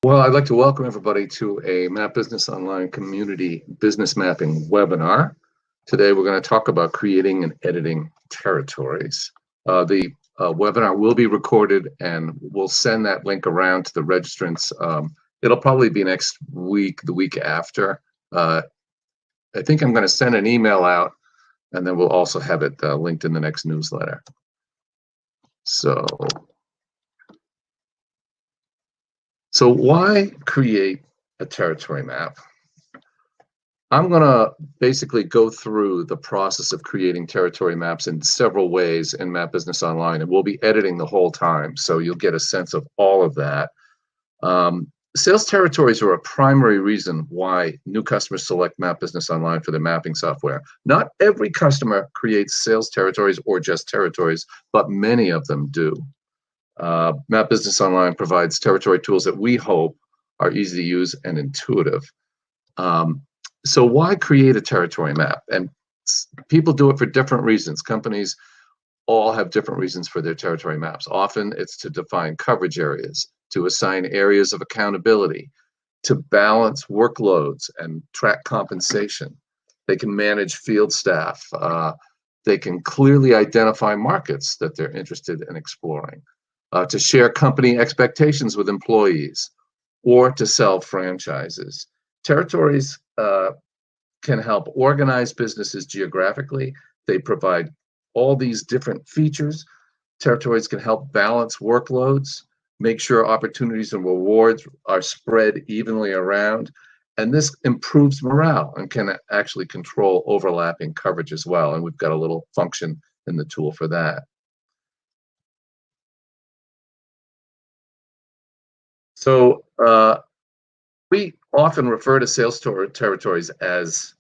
Well, I'd like to welcome everybody to a Map Business Online community business mapping webinar. Today, we're going to talk about creating and editing territories. The webinar will be recorded, and we'll send that link around to the registrants. It'll probably be next week, the week after. I think I'm going to send an email out, and then we'll also have it linked in the next newsletter. So why create a territory map? I'm going to basically go through the process of creating territory maps in several ways in Map Business Online, and we'll be editing the whole time, so you'll get a sense of all of that. Sales territories are a primary reason why new customers select Map Business Online for their mapping software. Not every customer creates sales territories or just territories, but many of them do. Map Business Online provides territory tools that we hope are easy to use and intuitive. So why create a territory map? And people do it for different reasons. Companies all have different reasons for their territory maps. Often it's to define coverage areas, to assign areas of accountability, to balance workloads and track compensation. They can manage field staff. They can clearly identify markets that they're interested in exploring, to share company expectations with employees, or to sell franchises. Territories can help organize businesses geographically. They provide all these different features. Territories can help balance workloads, make sure opportunities and rewards are spread evenly around. And this improves morale and can actually control overlapping coverage as well. And we've got a little function in the tool for that. So we often refer to sales territories as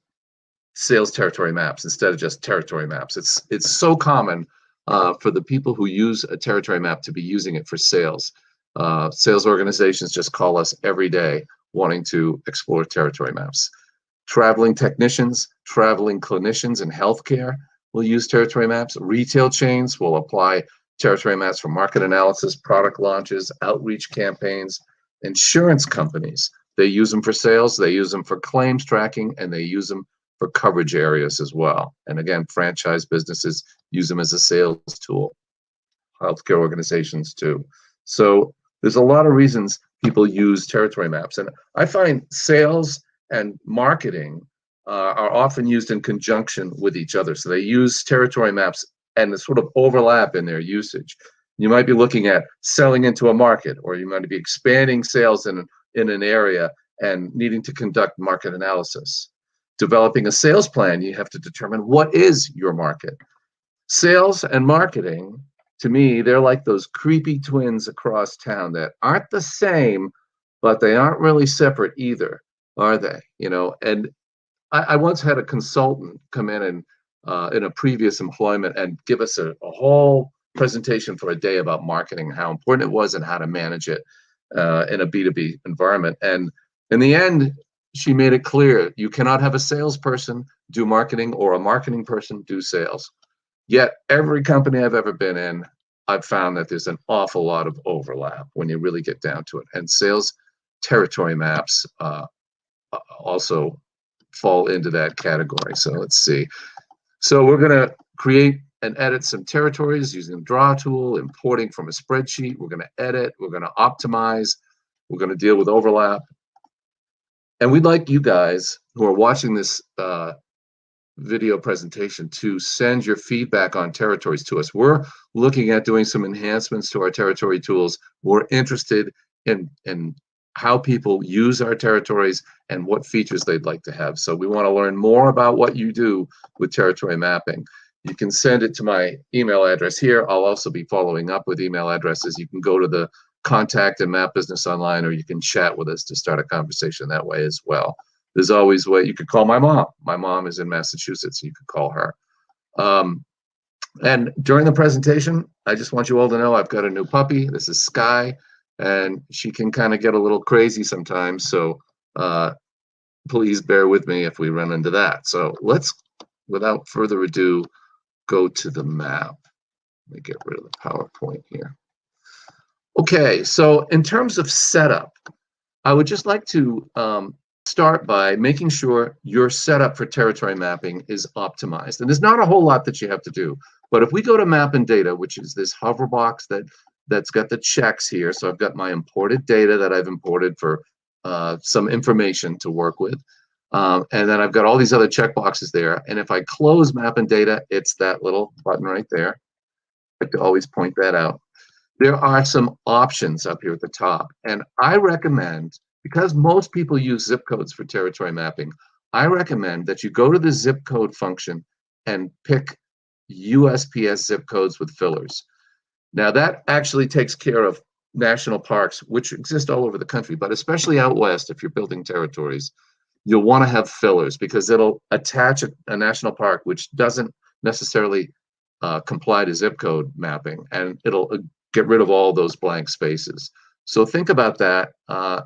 sales territory maps instead of just territory maps. It's so common for the people who use a territory map to be using it for sales. Sales organizations just call us every day wanting to explore territory maps. Traveling technicians, traveling clinicians in healthcare will use territory maps. Retail chains will apply territory maps for market analysis, product launches, outreach campaigns. Insurance companies, they use them for sales, they use them for claims tracking, and they use them for coverage areas as well. And again, franchise businesses use them as a sales tool. Healthcare organizations too. So there's a lot of reasons people use territory maps. And I find sales and marketing are often used in conjunction with each other. So they use territory maps and the sort of overlap in their usage. You might be looking at selling into a market, or you might be expanding sales in an area and needing to conduct market analysis. Developing a sales plan, you have to determine what is your market. Sales and marketing, to me, they're like those creepy twins across town that aren't the same, but they aren't really separate either, are they? You know, and I once had a consultant come in a previous employment and give us a whole presentation for a day about marketing, how important it was and how to manage it in a B2B environment. And in the end, she made it clear you cannot have a salesperson do marketing or a marketing person do sales. Yet every company I've ever been in, I've found that there's an awful lot of overlap when you really get down to it. And sales territory maps also fall into that category. So let's see. So we're going to create and edit some territories using the draw tool, importing from a spreadsheet. We're going to edit, we're going to optimize, we're going to deal with overlap. And we'd like you guys who are watching this video presentation to send your feedback on territories to us. We're looking at doing some enhancements to our territory tools. We're interested in how people use our territories and what features they'd like to have. So we want to learn more about what you do with territory mapping. You can send it to my email address here. I'll also be following up with email addresses. You can go to the contact and Map Business Online, or you can chat with us to start a conversation that way as well. There's always a way. You could call my mom. My mom is in Massachusetts, so you could call her. And during the presentation, I just want you all to know I've got a new puppy. This is Sky, and she can kind of get a little crazy sometimes. So please bear with me if we run into that. So let's, without further ado, go to the map. Let me get rid of the PowerPoint here. Okay, so in terms of setup, I would just like to start by making sure your setup for territory mapping is optimized. And there's not a whole lot that you have to do. But if we go to Map and Data, which is this hover box that's got the checks here. So I've got my imported data that I've imported for some information to work with. And then I've got all these other check boxes there. And if I close Map and Data, it's that little button right there. I like to always point that out. There are some options up here at the top. And I recommend, because most people use zip codes for territory mapping, I recommend that you go to the zip code function and pick USPS zip codes with fillers. Now that actually takes care of national parks, which exist all over the country, but especially out west, if you're building territories, you'll want to have fillers because it'll attach a national park which doesn't necessarily comply to zip code mapping, and it'll get rid of all those blank spaces. So think about that.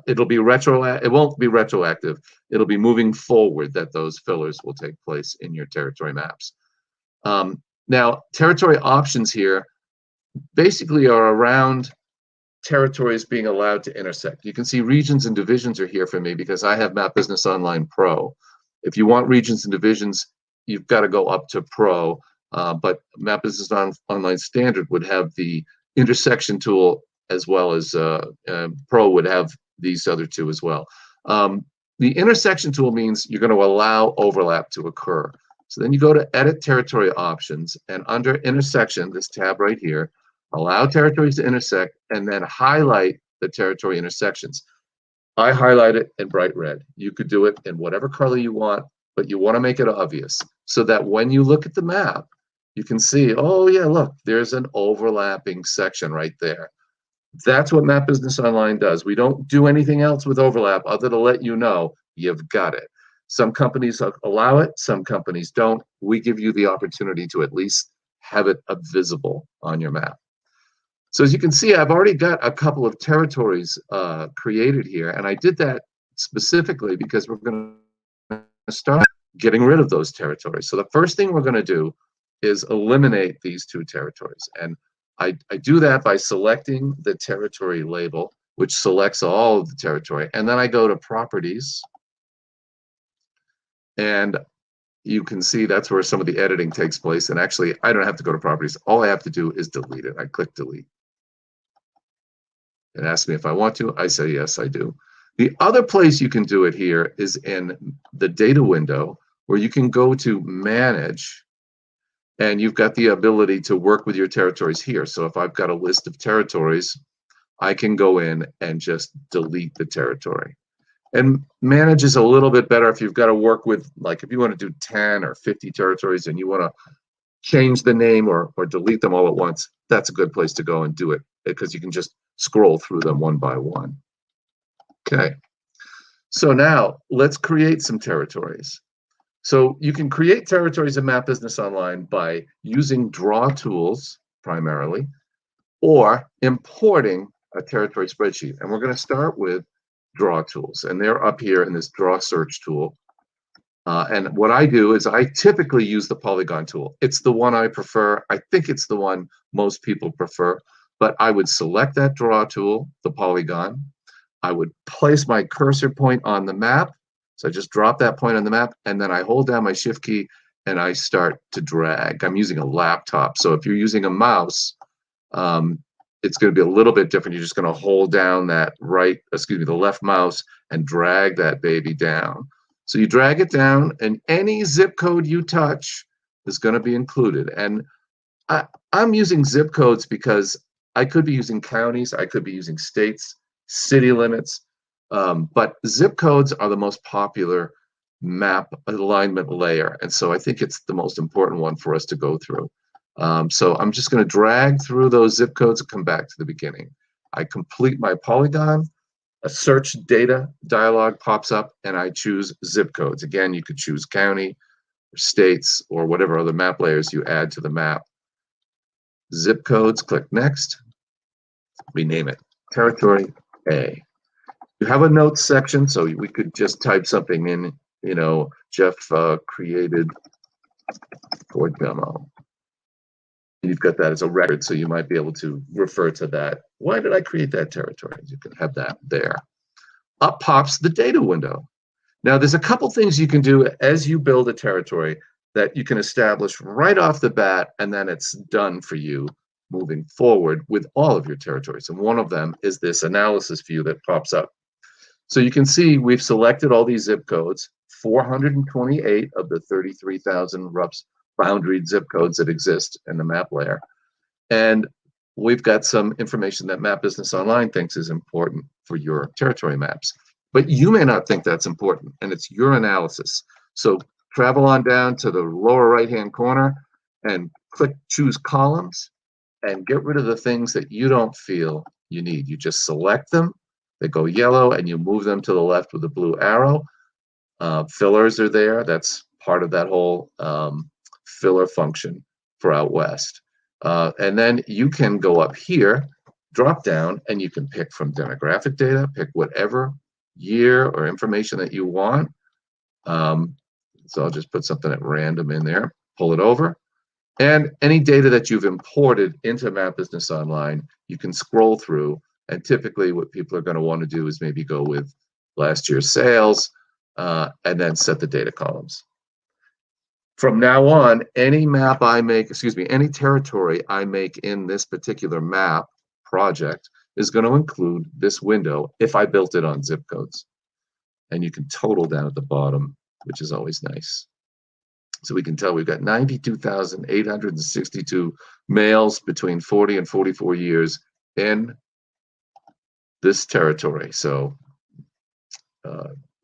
It won't be retroactive. It'll be moving forward that those fillers will take place in your territory maps. Now, territory options here basically are around territories being allowed to intersect. You can see regions and divisions are here for me because I have MapBusinessOnline Pro. If you want regions and divisions, you've got to go up to Pro, but MapBusinessOnline Standard would have the intersection tool, as well as Pro would have these other two as well. The intersection tool means you're going to allow overlap to occur. So then you go to Edit Territory Options, and under Intersection, this tab right here, allow territories to intersect, and then highlight the territory intersections. I highlight it in bright red. You could do it in whatever color you want, but you want to make it obvious so that when you look at the map, you can see, oh yeah, look, there's an overlapping section right there. That's what MapBusinessOnline does. We don't do anything else with overlap other than let you know you've got it. Some companies allow it, some companies don't. We give you the opportunity to at least have it visible on your map. So as you can see, I've already got a couple of territories created here, and I did that specifically because we're going to start getting rid of those territories. So the first thing we're going to do is eliminate these two territories. And I do that by selecting the territory label, which selects all of the territory. And then I go to Properties. And you can see that's where some of the editing takes place. And actually, I don't have to go to Properties. All I have to do is delete it. I click Delete. It asks me if I want to. I say yes, I do. The other place you can do it here is in the data window, where you can go to Manage, and you've got the ability to work with your territories here. So if I've got a list of territories, I can go in and just delete the territory. And Manage is a little bit better if you've got to work with, like if you want to do 10 or 50 territories and you want to change the name or delete them all at once, that's a good place to go and do it because you can just scroll through them one by one. Okay, so now let's create some territories. So you can create territories in MapBusinessOnline by using draw tools primarily, or importing a territory spreadsheet. And we're going to start with draw tools, and they're up here in this draw search tool. And what I do is I typically use the polygon tool. It's the one I prefer. I think it's the one most people prefer, but I would select that draw tool, the polygon. I would place my cursor point on the map. So I just drop that point on the map, and then I hold down my Shift key and I start to drag. I'm using a laptop. So if you're using a mouse, it's going to be a little bit different. You're just going to hold down that the left mouse and drag that baby down. So you drag it down, and any zip code you touch is going to be included. And I'm using zip codes because I could be using counties, I could be using states, city limits, but zip codes are the most popular map alignment layer. And so I think it's the most important one for us to go through. So I'm just going to drag through those zip codes and come back to the beginning. I complete my polygon. A search data dialog pops up, and I choose zip codes. Again, you could choose county, or states, or whatever other map layers you add to the map. Zip codes, click Next. Rename it Territory A. You have a notes section, so we could just type something in, Jeff created for demo. You've got that as a record, so you might be able to refer to that. Why did I create that territory? You can have that there. up pops the data window. Now, there's a couple things you can do as you build a territory that you can establish right off the bat, and then it's done for you moving forward with all of your territories. And one of them is this analysis view that pops up. So you can see we've selected all these zip codes, 428 of the 33,000 rough boundaried zip codes that exist in the map layer. And we've got some information that Map Business Online thinks is important for your territory maps. But you may not think that's important, and it's your analysis. So travel on down to the lower right-hand corner and click Choose Columns and get rid of the things that you don't feel you need. You just select them, they go yellow, and you move them to the left with a blue arrow. Fillers are there. That's part of that whole filler function for out west. And then you can go up here, drop down, and you can pick from demographic data, pick whatever year or information that you want. So I'll just put something at random in there, pull it over. And any data that you've imported into Map Business Online, you can scroll through. And typically what people are going to want to do is maybe go with last year's sales and then set the data columns. From now on, any map I make, any territory I make in this particular map project is going to include this window if I built it on zip codes. And you can total down at the bottom, which is always nice. So we can tell we've got 92,862 males between 40 and 44 years in this territory. So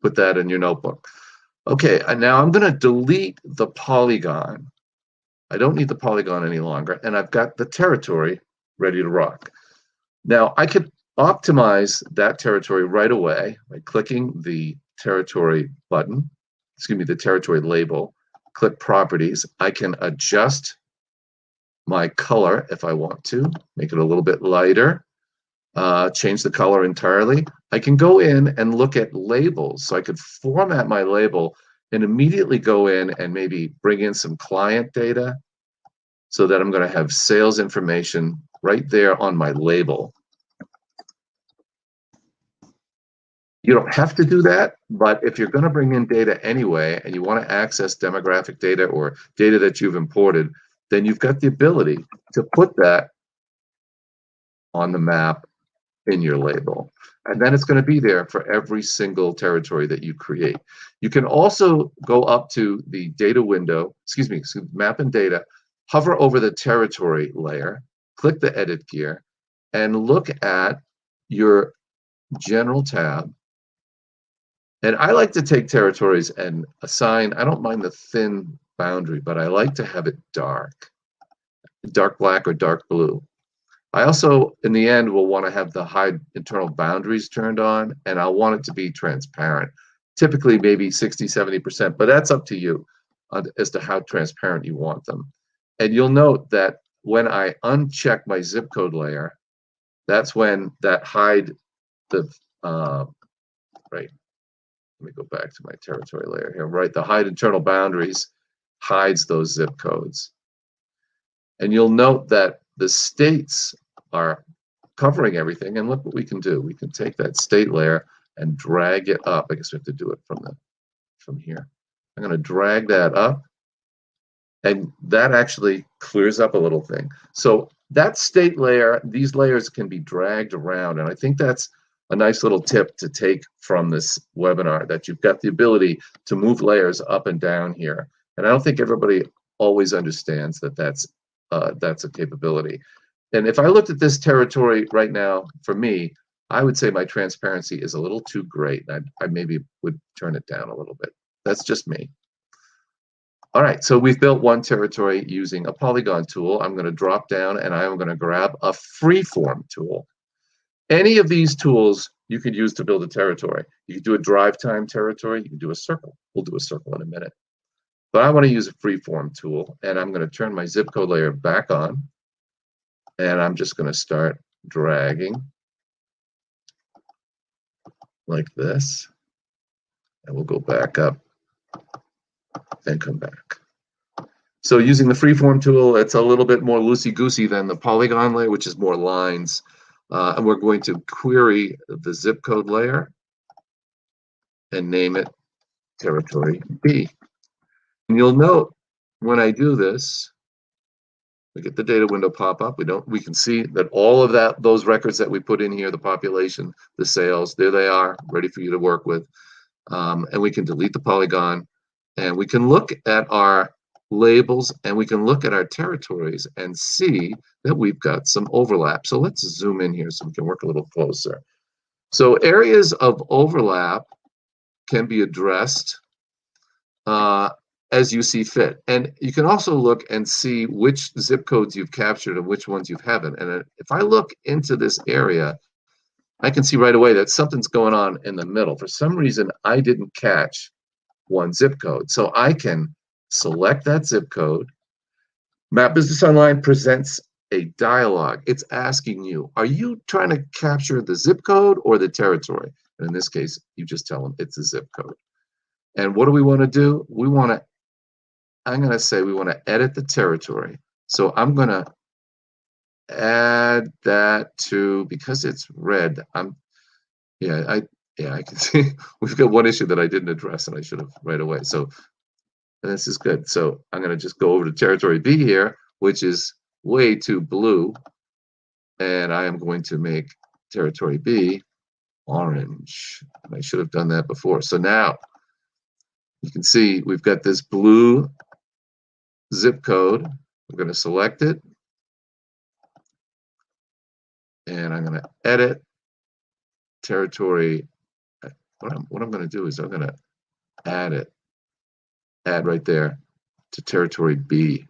put that in your notebook. Okay, and now I'm going to delete the polygon. I don't need the polygon any longer, and I've got the territory ready to rock. Now, I could optimize that territory right away by clicking the territory button, the territory label, click properties. I can adjust my color if I want to, make it a little bit lighter, change the color entirely. I can go in and look at labels. So I could format my label and immediately go in and maybe bring in some client data so that I'm going to have sales information right there on my label. You don't have to do that, but if you're going to bring in data anyway and you want to access demographic data or data that you've imported, then you've got the ability to put that on the map in your label. And then it's going to be there for every single territory that you create. You can also go up to the data window, map and data, hover over the territory layer, click the edit gear, and look at your general tab. And I like to take territories and assign, I don't mind the thin boundary, but I like to have it dark black or dark blue. I also, in the end, will want to have the hide internal boundaries turned on, and I'll want it to be transparent. Typically, maybe 60, 70%, but that's up to you as to how transparent you want them. And you'll note that when I uncheck my zip code layer, that's when that hide the, right, let me go back to my territory layer here, right, the hide internal boundaries hides those zip codes. And you'll note that the states are covering everything, and look what we can do. We can take that state layer and drag it up. I guess we have to do it from here. I'm going to drag that up, and that actually clears up a little thing. So that state layer, these layers can be dragged around, and I think that's a nice little tip to take from this webinar, that you've got the ability to move layers up and down here. And I don't think everybody always understands that that's a capability. And if I looked at this territory right now, for me, I would say my transparency is a little too great. I maybe would turn it down a little bit. That's just me. All right, so we've built one territory using a polygon tool. I'm going to drop down and I'm going to grab a freeform tool. Any of these tools you could use to build a territory. You could do a drive time territory. You can do a circle. We'll do a circle in a minute. But I want to use a freeform tool, and I'm going to turn my zip code layer back on, and I'm just going to start dragging like this, and we'll go back up and come back. So using the freeform tool, it's a little bit more loosey-goosey than the polygon layer, which is more lines. And we're going to query the zip code layer, and name it Territory B. And you'll note when I do this, we get the data window pop up. We can see that all of those records that we put in here, the population, the sales, there they are, ready for you to work with. And we can delete the polygon, and we can look at our labels, and we can look at our territories and see that we've got some overlap. So let's zoom in here so we can work a little closer. So areas of overlap can be addressed as you see fit. And you can also look and see which zip codes you've captured and which ones you haven't. And if I look into this area, I can see right away that something's going on in the middle. For some reason, I didn't catch one zip code. So I can select that zip code. MapBusinessOnline presents a dialog. It's asking you, are you trying to capture the zip code or the territory? And in this case, you just tell them it's a zip code. And what do we want to do? I'm going to say we want to edit the territory. So I'm going to add that to, because it's red, I can see we've got one issue that I didn't address and I should have right away. So this is good. So I'm going to just go over to territory B here, which is way too blue. And I am going to make territory B orange. And I should have done that before. So now you can see we've got this blue zip code. I'm going to select it. And I'm going to edit territory. What I'm going to do is I'm going to add right there to territory B.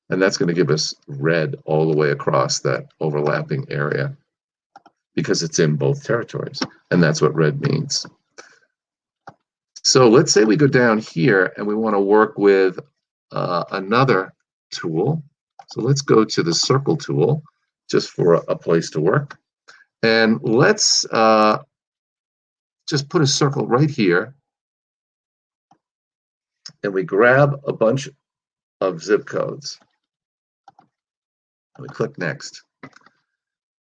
And that's going to give us red all the way across that overlapping area because it's in both territories. And that's what red means. So let's say we go down here and we want to work with another tool. So let's go to the circle tool just for a place to work. And let's just put a circle right here. And we grab a bunch of zip codes. And we click next.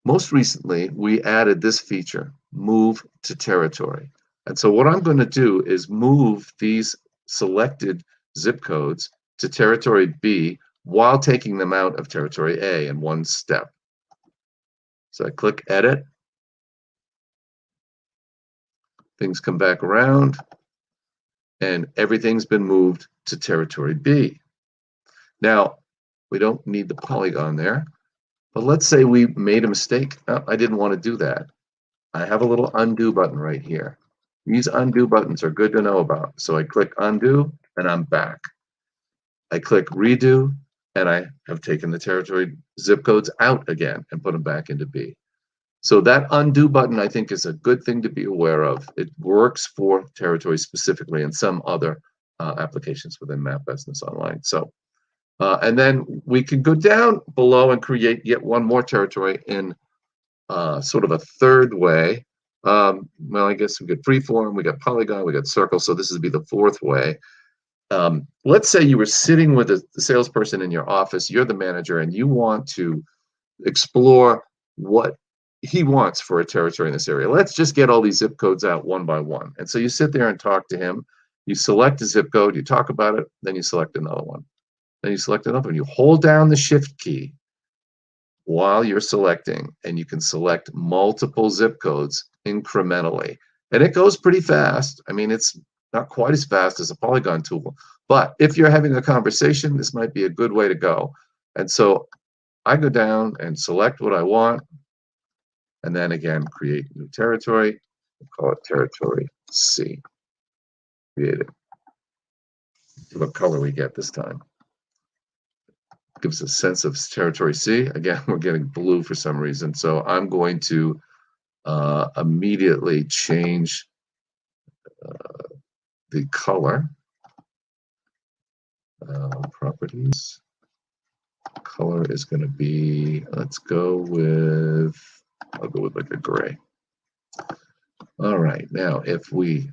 Most recently, we added this feature, move to territory. And so what I'm going to do is move these selected zip codes to territory B while taking them out of territory A in one step. So I click edit. Things come back around and everything's been moved to territory B. Now, we don't need the polygon there, but let's say we made a mistake. Oh, I didn't want to do that. I have a little undo button right here. These undo buttons are good to know about. So I click undo and I'm back. I click redo and I have taken the territory zip codes out again and put them back into B. So that undo button, I think, is a good thing to be aware of. It works for territories specifically and some other applications within MapBusinessOnline. So, and then we can go down below and create yet one more territory in sort of a third way. Well, I guess we got freeform, we got polygon, we got circle. So this would be the fourth way. Let's say you were sitting with the salesperson in your office, you're the manager, and you want to explore what he wants for a territory in this area. Let's just get all these zip codes out one by one. And so you sit there and talk to him. You select a zip code, you talk about it, then you select another one. Then you select another one. You hold down the shift key while you're selecting, and you can select multiple zip codes incrementally. And it goes pretty fast. I mean, it's not quite as fast as a polygon tool, but if you're having a conversation, this might be a good way to go. And so I go down and select what I want, and then again, create new territory. We'll call it territory C. Create it. See what color we get this time. Gives a sense of territory C. Again, we're getting blue for some reason. So I'm going to immediately change the color. Properties. Color is going to be, I'll go with like a gray. All right, now if we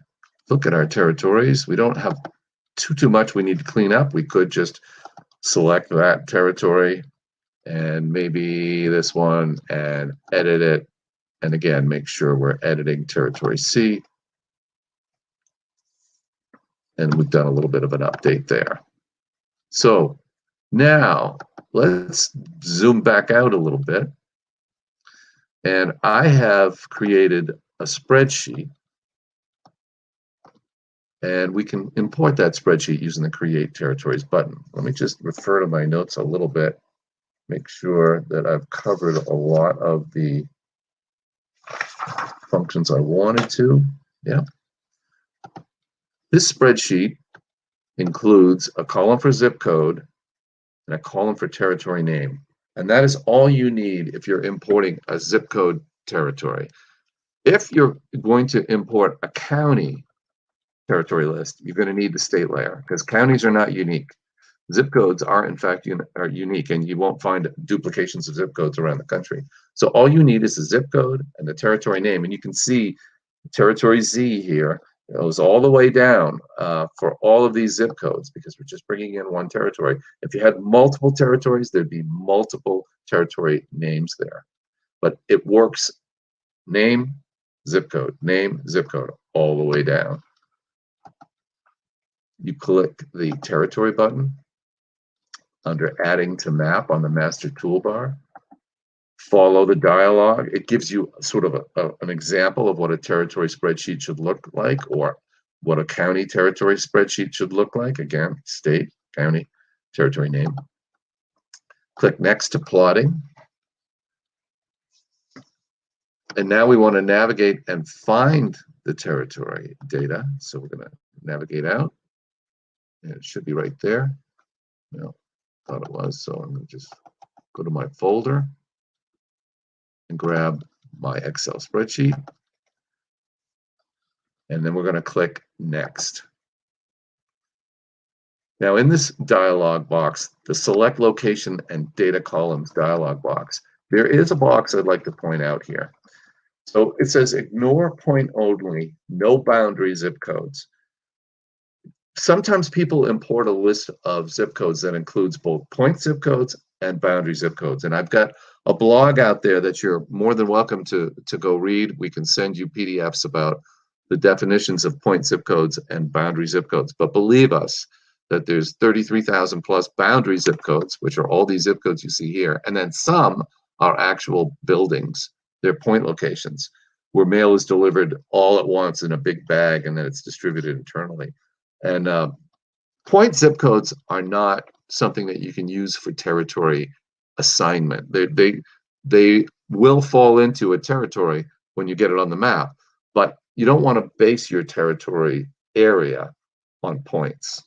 look at our territories, we don't have too much we need to clean up. We could just select that territory and maybe this one and edit it And again, make sure we're editing territory C. And we've done a little bit of an update there. So now let's zoom back out a little bit. And I have created a spreadsheet. And we can import that spreadsheet using the Create Territories button. Let me just refer to my notes a little bit, make sure that I've covered a lot of the functions I wanted to. Yeah. This spreadsheet includes a column for zip code and a column for territory name. And that is all you need if you're importing a zip code territory. If you're going to import a county territory list, you're going to need the state layer because counties are not unique. Zip codes are in fact unique, and you won't find duplications of zip codes around the country. So all you need is the zip code and the territory name, and you can see territory Z here goes all the way down for all of these zip codes because we're just bringing in one territory. If you had multiple territories, there'd be multiple territory names there, but it works name, zip code, all the way down. You click the territory button under Adding to Map on the master toolbar. Follow the dialog. It gives you sort of an example of what a territory spreadsheet should look like, or what a county territory spreadsheet should look like. Again, state, county, territory name. Click Next to Plotting. And now we want to navigate and find the territory data. So we're going to navigate out. And it should be right there. No, thought it was. So I'm going to just go to my folder and grab my Excel spreadsheet. And then we're going to click Next. Now in this dialog box, the Select Location and Data Columns dialog box, there is a box I'd like to point out here. So it says Ignore point only, no boundary zip codes. Sometimes people import a list of zip codes that includes both point zip codes and boundary zip codes. And I've got a blog out there that you're more than welcome to go read. We can send you PDFs about the definitions of point zip codes and boundary zip codes. But believe us that there's 33,000 plus boundary zip codes, which are all these zip codes you see here. And then some are actual buildings. They're point locations where mail is delivered all at once in a big bag and then it's distributed internally. And point zip codes are not something that you can use for territory assignment. They will fall into a territory when you get it on the map, but you don't want to base your territory area on points.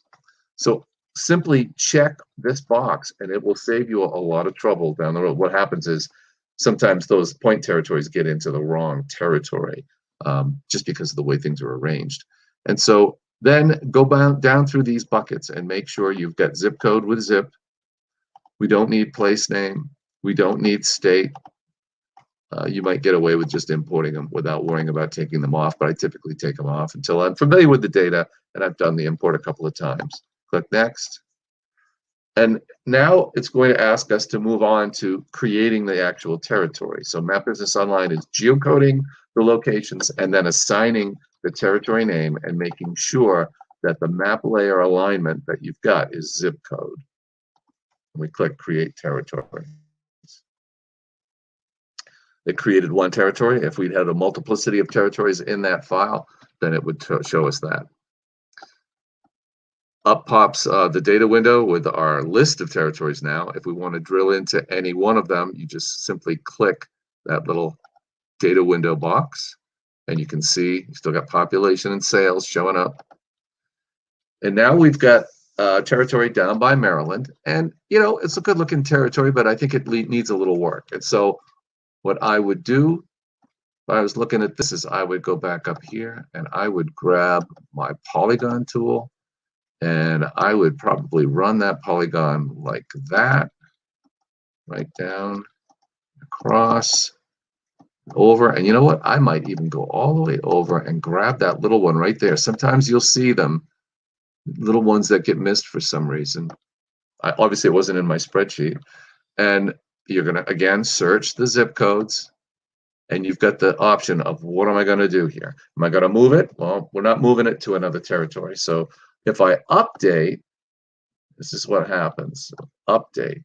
So simply check this box and it will save you a lot of trouble down the road. What happens is sometimes those point territories get into the wrong territory just because of the way things are arranged. And so then go down through these buckets and make sure you've got zip code with zip. We don't need place name. We don't need state. You might get away with just importing them without worrying about taking them off, but I typically take them off until I'm familiar with the data and I've done the import a couple of times. Click Next. And now it's going to ask us to move on to creating the actual territory. So MapBusinessOnline is geocoding the locations and then assigning the territory name and making sure that the map layer alignment that you've got is zip code. And we click Create Territory. It created one territory. If we'd had a multiplicity of territories in that file, then it would show us that. Up pops the data window with our list of territories now. If we want to drill into any one of them, you just simply click that little data window box, and you can see you still got population and sales showing up. And now we've got territory down by Maryland. And, you know, it's a good looking territory, but I think it needs a little work. And so what I would do if I was looking at this is I would go back up here and I would grab my polygon tool. And I would probably run that polygon like that, right down, across, over. And you know what? I might even go all the way over and grab that little one right there. Sometimes you'll see them, little ones that get missed for some reason. Obviously, it wasn't in my spreadsheet. And you're going to, again, search the zip codes. and you've got the option of what am I going to do here? Am I going to move it? Well, we're not moving it to another territory. So if I update, this is what happens. Update.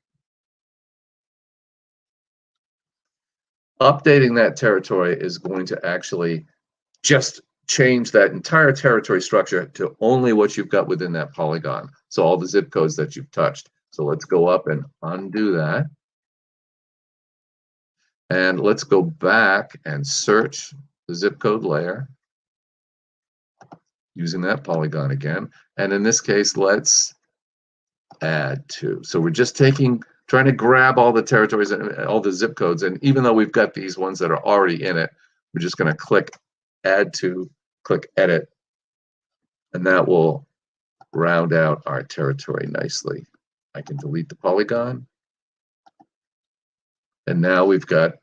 Updating that territory is going to actually just change that entire territory structure to only what you've got within that polygon. So all the zip codes that you've touched. So let's go up and undo that. And let's go back and search the zip code layer using that polygon again. And in this case, let's add to. So we're just trying to grab all the territories and all the zip codes. And even though we've got these ones that are already in it, we're just going to click add to, click edit, and that will round out our territory nicely. I can delete the polygon. And now we've got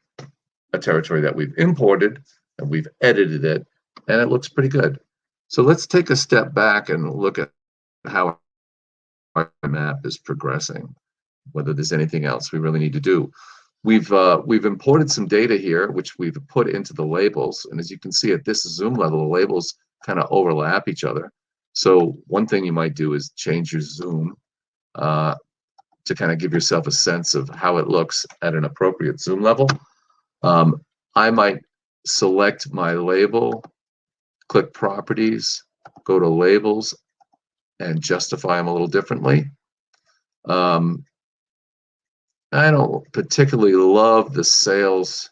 a territory that we've imported and we've edited it, and it looks pretty good. So let's take a step back and look at how our map is progressing, whether there's anything else we really need to do. We've imported some data here, which we've put into the labels. And as you can see at this zoom level, the labels kind of overlap each other. So one thing you might do is change your zoom to kind of give yourself a sense of how it looks at an appropriate zoom level. I might select my label, click properties, go to labels, and justify them a little differently. I don't particularly love the sales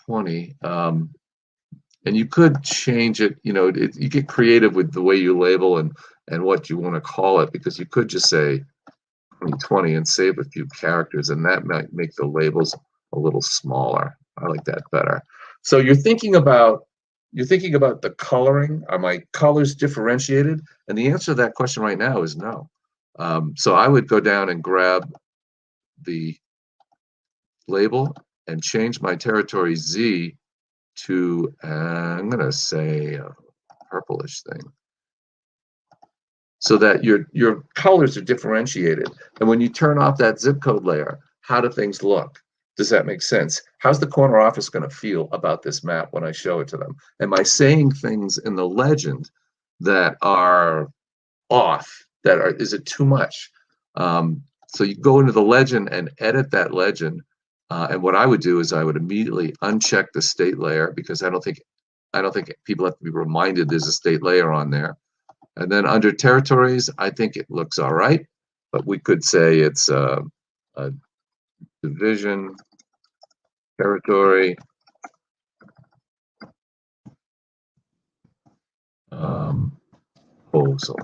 20. And you could change it, you get creative with the way you label and what you want to call it, because you could just say 2020 and save a few characters, and that might make the labels a little smaller. I like that better. So you're thinking about the coloring. Are my colors differentiated? And the answer to that question right now is no. So I would go down and grab the label and change my territory Z to, I'm going to say a purplish thing, so that your colors are differentiated. And when you turn off that zip code layer, how do things look? Does that make sense? How's the corner office going to feel about this map when I show it to them? Am I saying things in the legend that are off? Is it too much? So you go into the legend and edit that legend. And what I would do is I would immediately uncheck the state layer, because I don't think people have to be reminded there's a state layer on there. And then under territories, I think it looks all right, but we could say it's a division territory proposal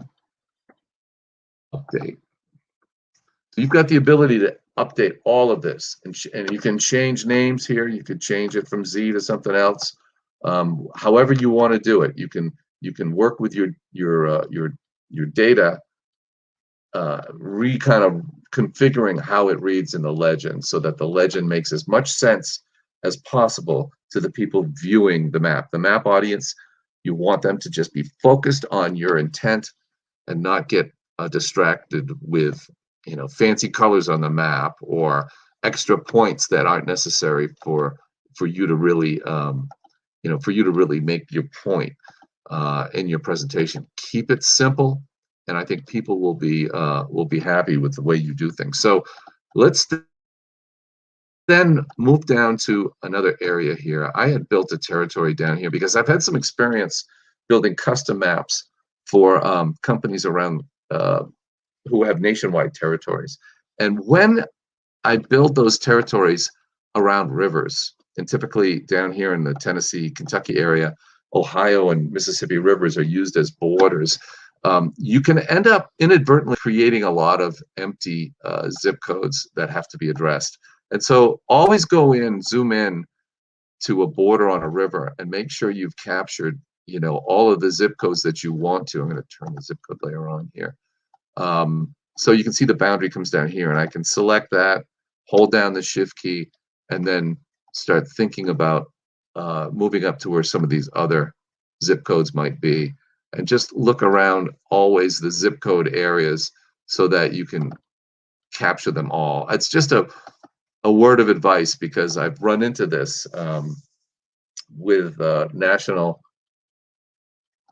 update. So you've got the ability to update all of this, and you can change names here. You could change it from Z to something else. However you want to do it, you can work with your data, kind of configuring how it reads in the legend, so that the legend makes as much sense as possible to the people viewing the map. The map audience, you want them to just be focused on your intent and not get distracted with fancy colors on the map or extra points that aren't necessary for you to really make your point in your presentation. Keep it simple, and I think people will be happy with the way you do things. So let's then move down to another area here. I had built a territory down here because I've had some experience building custom maps for companies around who have nationwide territories. And when I build those territories around rivers, and typically down here in the Tennessee, Kentucky area, Ohio and Mississippi rivers are used as borders, you can end up inadvertently creating a lot of empty zip codes that have to be addressed. And so always go in, zoom in to a border on a river, and make sure you've captured all of the zip codes that you want to. I'm going to turn the zip code layer on here. So you can see the boundary comes down here, and I can select that, hold down the shift key, and then start thinking about moving up to where some of these other zip codes might be, and just look around always the zip code areas so that you can capture them all. It's just a a word of advice, because I've run into this with national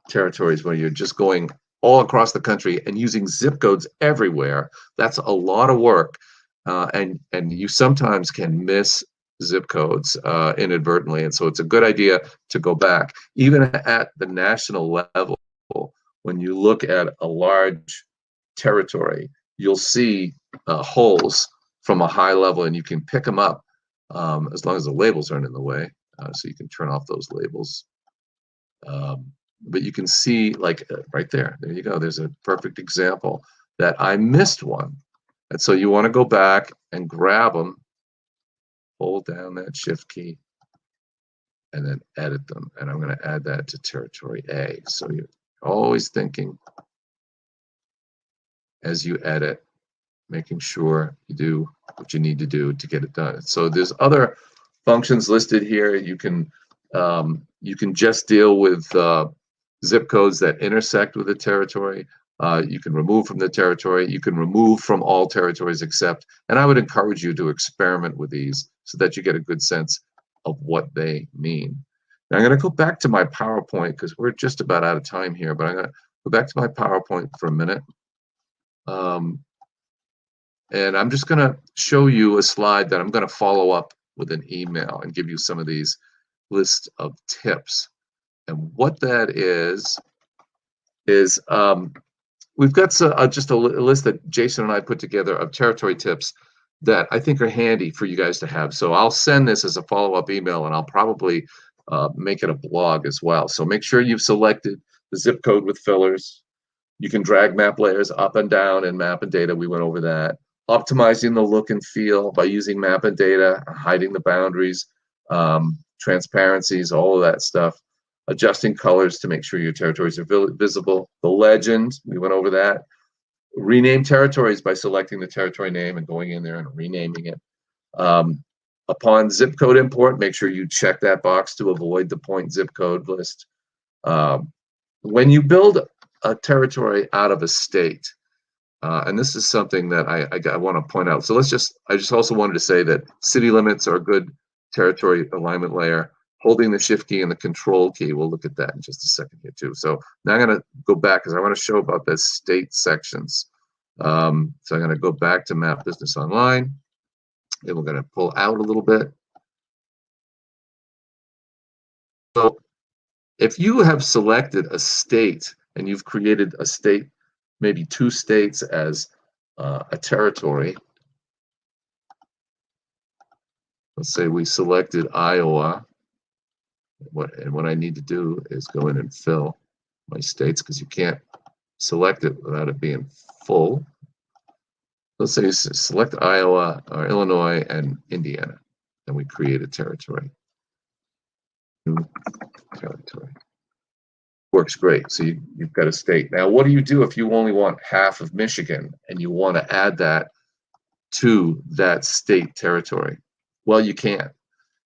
territories where you're just going all across the country and using zip codes everywhere. That's a lot of work, and you sometimes can miss zip codes inadvertently, and so it's a good idea to go back. Even at the national level, when you look at a large territory, you'll see holes from a high level, and you can pick them up as long as the labels aren't in the way. So you can turn off those labels. But you can see, like right there you go, there's a perfect example that I missed one. And so you want to go back and grab them, hold down that shift key, and then edit them. And I'm going to add that to territory A. So you're always thinking as you edit, making sure you do what you need to do to get it done. So there's other functions listed here. You can just deal with zip codes that intersect with the territory. You can remove from the territory. You can remove from all territories except, and I would encourage you to experiment with these so that you get a good sense of what they mean. Now I'm going to go back to my PowerPoint because we're just about out of time here, but I'm going to go back to my PowerPoint for a minute. And I'm just going to show you a slide that I'm going to follow up with an email and give you some of these list of tips. And what that is we've got just a list that Jason and I put together of territory tips that I think are handy for you guys to have. So I'll send this as a follow-up email, and I'll probably make it a blog as well. So make sure you've selected the zip code with fillers. You can drag map layers up and down in map and data. We went over that. Optimizing the look and feel by using map and data, hiding the boundaries, transparencies, all of that stuff. Adjusting colors to make sure your territories are visible. The legend, we went over that. Rename territories by selecting the territory name and going in there and renaming it. Upon zip code import, make sure you check that box to avoid the point zip code list. When you build a territory out of a state, and this is something that I want to point out. So I just also wanted to say that city limits are a good territory alignment layer. Holding the shift key and the control key, we'll look at that in just a second here too. So now I'm going to go back because I want to show about the state sections. So I'm going to go back to Map Business Online, and we're going to pull out a little bit. So if you have selected a state and you've created a state, maybe two states as a territory. Let's say we selected Iowa. What I need to do is go in and fill my states because you can't select it without it being full. Let's say you select Iowa or Illinois and Indiana, and we create a territory. New territory. Works great. So you've got a state. Now, what do you do if you only want half of Michigan and you want to add that to that state territory? Well, you can't.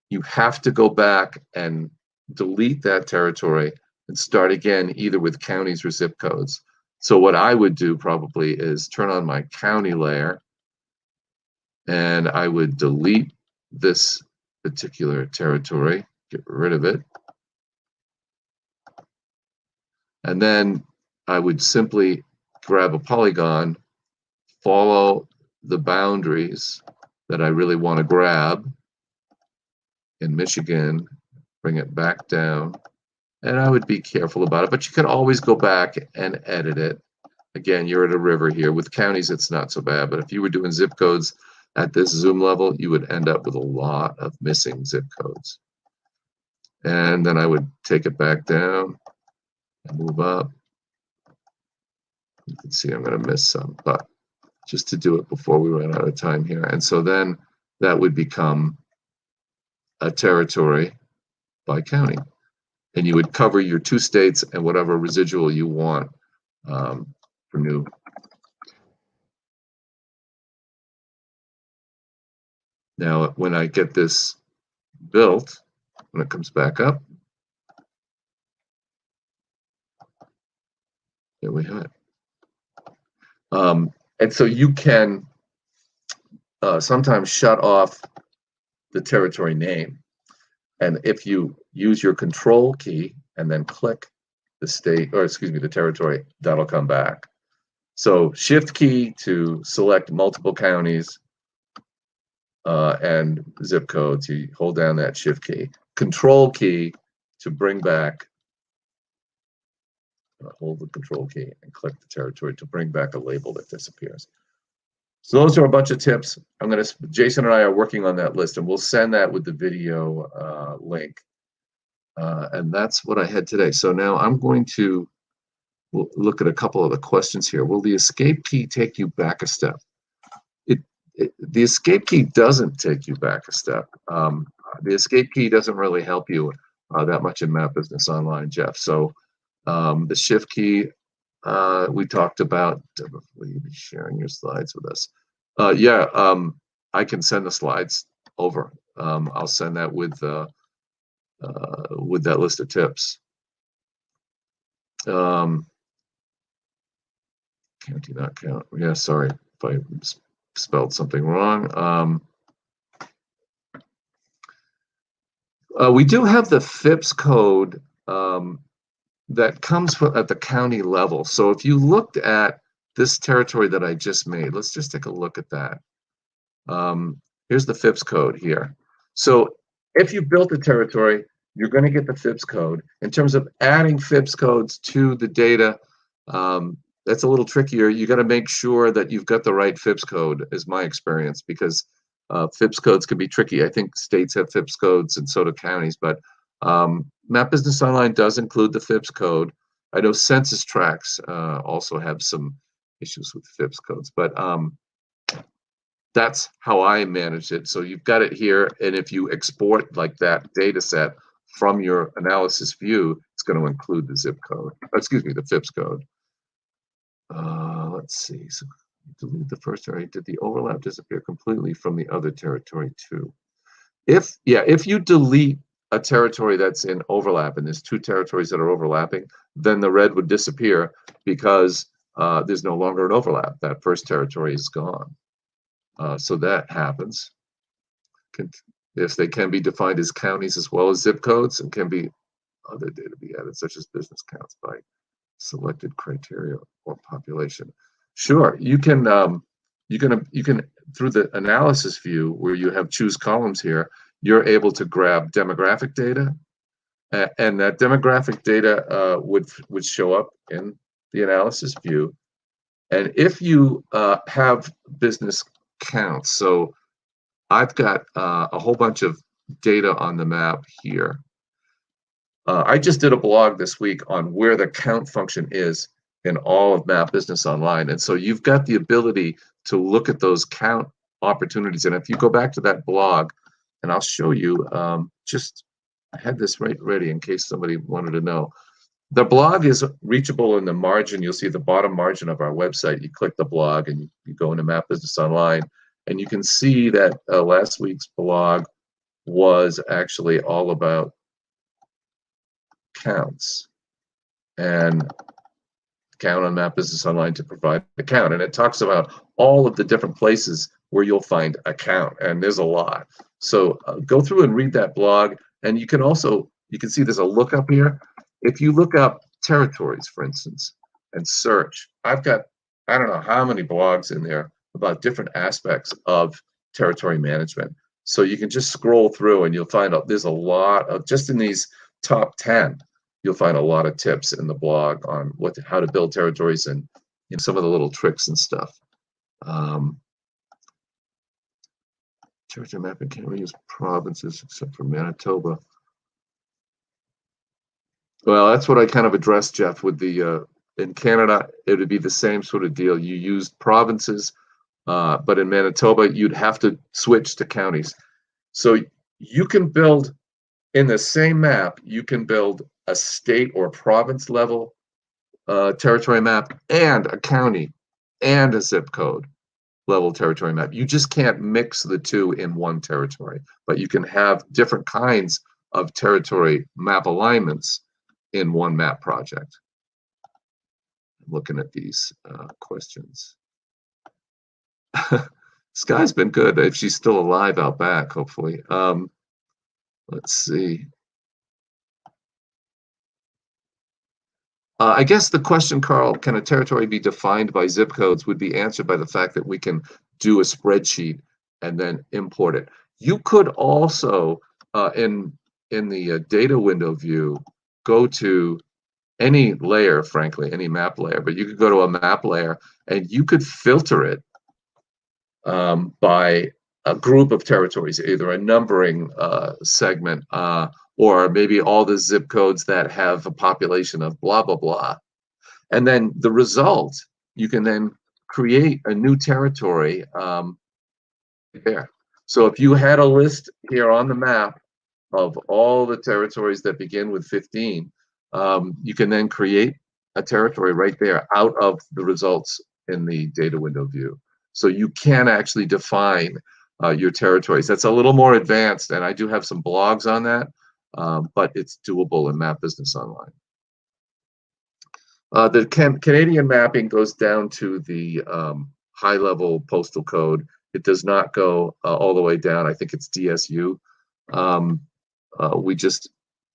You have to go back and delete that territory and start again, either with counties or zip codes. So what I would do probably is turn on my county layer, and I would delete this particular territory, get rid of it. And then I would simply grab a polygon, follow the boundaries that I really want to grab in Michigan, bring it back down, and I would be careful about it, but you can always go back and edit it. Again, you're at a river here. With counties, it's not so bad, but if you were doing zip codes at this zoom level, you would end up with a lot of missing zip codes. And then I would take it back down and move up. You can see I'm going to miss some, but just to do it before we run out of time here. And so then that would become a territory by county. And you would cover your two states and whatever residual you want for new. Now, when I get this built, when it comes back up, there we have it. And so you can sometimes shut off the territory name. And if you use your control key and then click the state, or excuse me, the territory, that'll come back. So shift key to select multiple counties and zip codes. You hold down that shift key. Control key to bring back, hold the control key and click the territory to bring back a label that disappears. So those are a bunch of tips. Jason and I are working on that list, and we'll send that with the video link. And that's what I had today. So now I'm going to look at a couple of the questions here. Will the escape key take you back a step? The escape key doesn't take you back a step. The escape key doesn't really help you that much in Map Business Online, Jeff. So the shift key we talked about. Will you be sharing your slides with us? Yeah, I can send the slides over. I'll send that with that list of tips. County, not count. Yeah, sorry if I spelled something wrong. We do have the Fips code that comes at the county level. So if you looked at this territory that I just made, let's just take a look at that. Here's the Fips code here. So if you built a territory, you're going to get the Fips code. In terms of adding Fips codes to the data, that's a little trickier. You got to make sure that you've got the right Fips code, is my experience, because Fips codes can be tricky. I think states have Fips codes and so do counties, but Map Business Online does include the Fips code. I know census tracts also have some issues with Fips codes, but that's how I manage it. So you've got it here, and if you export like that data set from your analysis view, it's going to include the zip code. Excuse me, the Fips code. Let's see. So delete the first territory. Did the overlap disappear completely from the other territory too? If you delete a territory that's in overlap, and there's two territories that are overlapping, then the red would disappear because there's no longer an overlap. That first territory is gone. So that happens. If they can be defined as counties as well as zip codes, and can be other data be added, such as business counts by selected criteria or population. Sure, you can through the analysis view where you have choose columns here, you're able to grab demographic data, and that demographic data would show up in the analysis view. And if you have business counts, so I've got a whole bunch of data on the map here. I just did a blog this week on where the count function is in all of Map Business Online. And so you've got the ability to look at those count opportunities. And if you go back to that blog, and I'll show you, I had this ready in case somebody wanted to know. The blog is reachable in the margin. You'll see the bottom margin of our website. You click the blog and you go into Map Business Online, and you can see that last week's blog was actually all about counts and count on Map Business Online to provide a count. And it talks about all of the different places where you'll find a count, and there's a lot. So go through and read that blog, and you can see there's a lookup here. If you look up territories, for instance, and search, I've got, I don't know how many blogs in there about different aspects of territory management. So you can just scroll through and you'll find out there's a lot of, just in these top 10, you'll find a lot of tips in the blog on how to build territories and some of the little tricks and stuff. Territory mapping can't really use provinces except for Manitoba. Well, that's what I kind of addressed, Jeff, with the in Canada, it would be the same sort of deal. You used provinces, but in Manitoba, you'd have to switch to counties. So you can build, in the same map, you can build a state or province level territory map and a county and a zip code level territory map. You just can't mix the two in one territory, but you can have different kinds of territory map alignments in one map project. I'm looking at these questions. Sky's been good if she's still alive out back, hopefully. Let's see. I guess the question, Carl, can a territory be defined by zip codes, would be answered by the fact that we can do a spreadsheet and then import it. You could also, in the data window view, go to any layer, frankly, any map layer, but you could go to a map layer and you could filter it by a group of territories, either a numbering segment or maybe all the zip codes that have a population of blah, blah, blah. And then the result, you can then create a new territory there. So if you had a list here on the map of all the territories that begin with 15, you can then create a territory right there out of the results in the data window view. So you can actually define your territories. That's a little more advanced, and I do have some blogs on that, but it's doable in MapBusinessOnline. The Canadian mapping goes down to the high-level postal code. It does not go all the way down. I think it's DSU.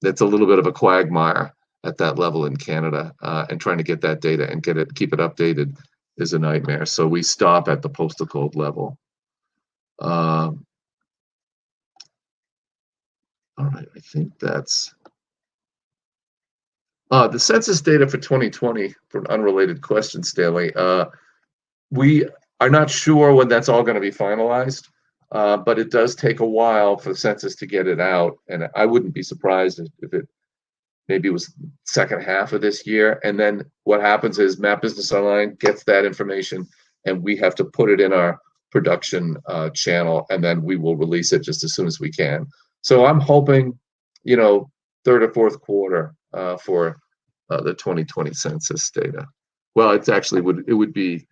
That's a little bit of a quagmire at that level in Canada, and trying to get that data and keep it updated is a nightmare. So we stop at the postal code level. All right, I think that's the census data for 2020. For an unrelated question, Stanley, we are not sure when that's all going to be finalized, but it does take a while for the census to get it out, and I wouldn't be surprised if it maybe it was second half of this year. And then what happens is MapBusinessOnline gets that information, and we have to put it in our production channel, and then we will release it just as soon as we can. So I'm hoping, third or fourth quarter for the 2020 census data. Well, it's actually it would be,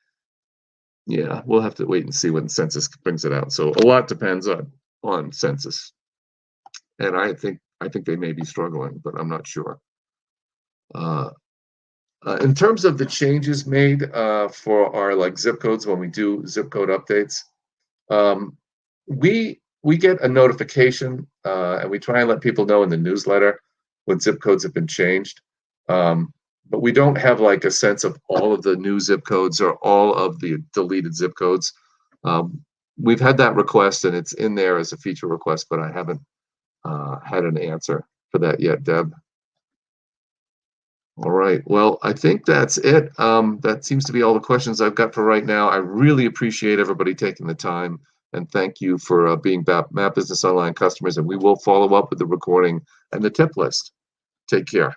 yeah, we'll have to wait and see when the census brings it out. So a lot depends on census, and I think they may be struggling, but I'm not sure. In terms of the changes made for our zip codes, when we do zip code updates, we get a notification, and we try and let people know in the newsletter when zip codes have been changed. But we don't have a sense of all of the new zip codes or all of the deleted zip codes. We've had that request, and it's in there as a feature request, but I haven't had an answer for that yet, Deb. All right, well, I think that's it. That seems to be all the questions I've got for right now. I really appreciate everybody taking the time, and thank you for being MapBusinessOnline customers, and we will follow up with the recording and the tip list. Take care.